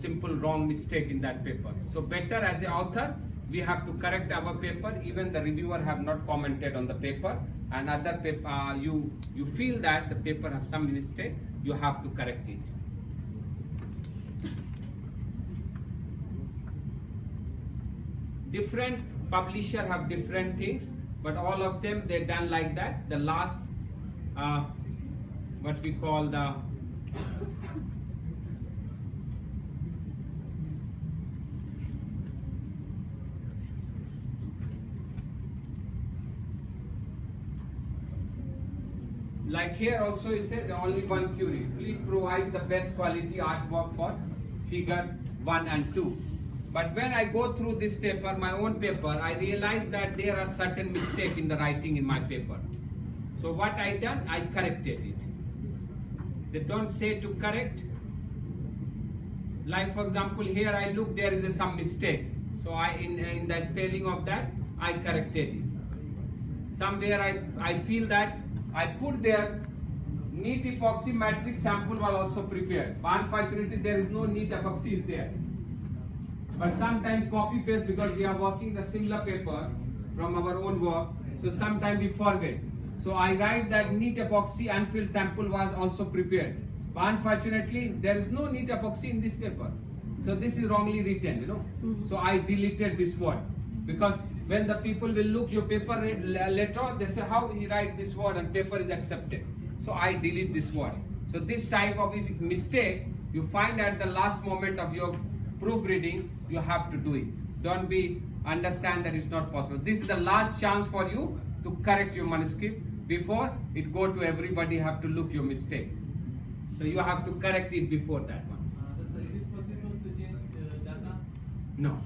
simple wrong mistake in that paper. So better as an author, we have to correct our paper. Even the reviewer have not commented on the paper, and other paper you feel that the paper has some mistake, you have to correct it. Different publisher have different things, but all of them they done like that. The last what we call the like here also you say the only one query. Please provide the best quality artwork for figure 1 and 2. But when I go through this paper, my own paper, I realize that there are certain mistakes in the writing in my paper. So what I done, I corrected it. They don't say to correct. Like for example, here I look, there is some mistake. So in the spelling of that, I corrected it. Somewhere I feel that I put there neat epoxy matrix sample was also prepared. But unfortunately, there is no neat epoxy is there. But sometimes copy paste, because we are working the similar paper from our own work, so sometimes we forget. So I write that neat epoxy unfilled sample was also prepared. But unfortunately, there is no neat epoxy in this paper. So this is wrongly written, you know. So I deleted this word, because when the people will look your paper later, they say how he write this word and paper is accepted. So I delete this word. So this type of mistake you find at the last moment of your proofreading, you have to do it. Don't be understand that it's not possible. This is the last chance for you to correct your manuscript before it go to everybody have to look your mistake. So you have to correct it before that one. Is it possible to change data? No.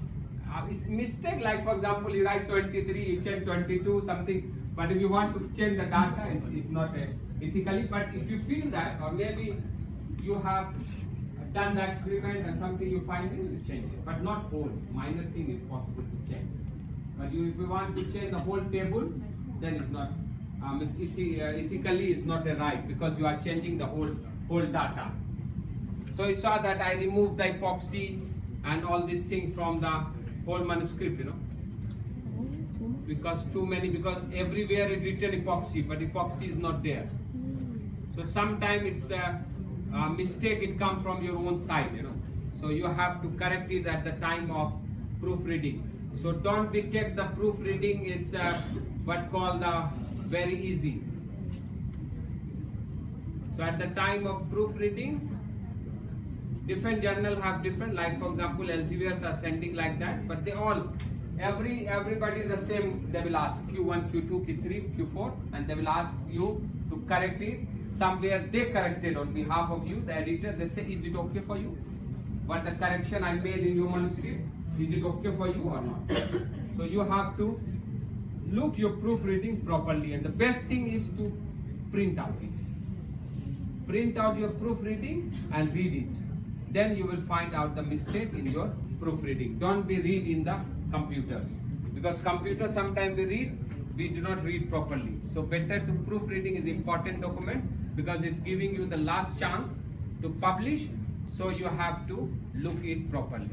It's mistake, like for example you write 23, you change 22 something, but if you want to change the data, it's not ethically. But if you feel that, or maybe you have done the experiment and something you find it, you change it, but not whole. Minor thing is possible to change. But if you want to change the whole table, then it's not ethically it's not a right, because you are changing the whole data. So you saw that I removed the epoxy and all these things from the whole manuscript, you know, because too many, because everywhere it written epoxy, but epoxy is not there. So sometimes it's a mistake, it comes from your own side, you know. So you have to correct it at the time of proofreading. So don't be take the proofreading is what called the very easy. So at the time of proofreading, different journal have different, like for example Elseviers are sending like that, but they all everybody the same. They will ask Q1, Q2, Q3, Q4, and they will ask you to correct it. Somewhere they corrected on behalf of you, the editor, they say, is it okay for you? But the correction I made in your manuscript, is it okay for you or not? So you have to look your proofreading properly, and the best thing is to print out it. Print out your proofreading and read it. Then you will find out the mistake in your proofreading. Don't be read in the computers, because computers sometimes we do not read properly. So better to proofreading is important document, because it's giving you the last chance to publish. So you have to look it properly.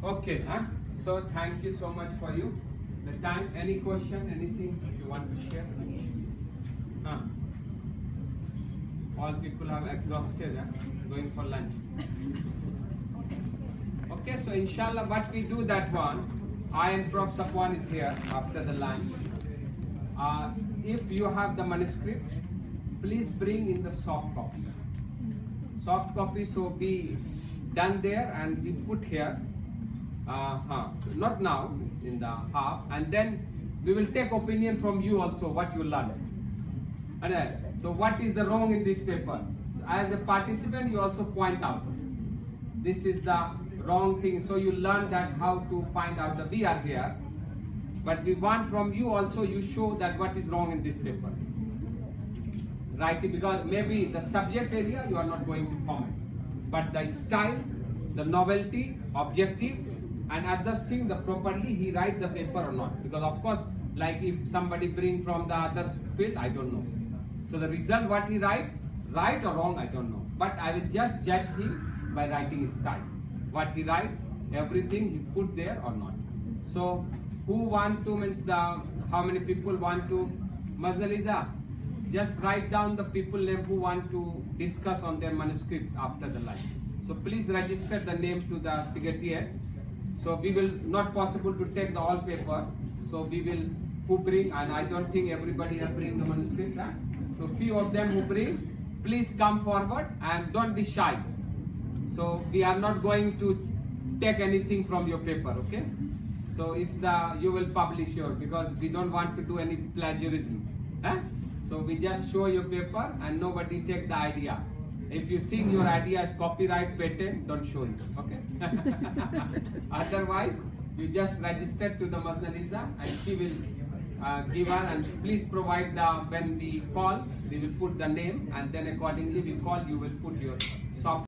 Okay, huh? So thank you so much for you. The time, any question, anything you want to share? All people have exhausted, going for lunch. Okay, so inshallah what we do that one, I and Prof. Safwan is here after the lunch. If you have the manuscript, please bring in the soft copy. Soft copy, so be done there and we put here. So not now, it's in the half, and then we will take opinion from you also what you learned. And so what is the wrong in this paper? So as a participant, you also point out this is the wrong thing. So you learn that how to find out the we are here, but we want from you also you show that what is wrong in this paper. Right? Because maybe the subject area you are not going to comment, but the style, the novelty, objective, and other thing the properly he write the paper or not, because of course Like if somebody bring from the other field, I don't know. So the result what he write, right or wrong, I don't know. But I will just judge him by writing his style. What he write, everything he put there or not. So who want to means how many people want to Mazaliza? Just write down the people name who want to discuss on their manuscript after the lunch. So please register the name to the secretariat. So we will not possible to take the all paper. So we will who bring, and I don't think everybody will bring the manuscript. Huh? So few of them who bring, please come forward and don't be shy. So we are not going to take anything from your paper, okay? So it's you will publish your, because we don't want to do any plagiarism. Huh? So we just show your paper and nobody take the idea. If you think your idea is copyright patent, don't show it, okay? Otherwise, you just register to the Maznaliza and she will give her, and please provide when we call, we will put the name and then accordingly we call, you will put your soft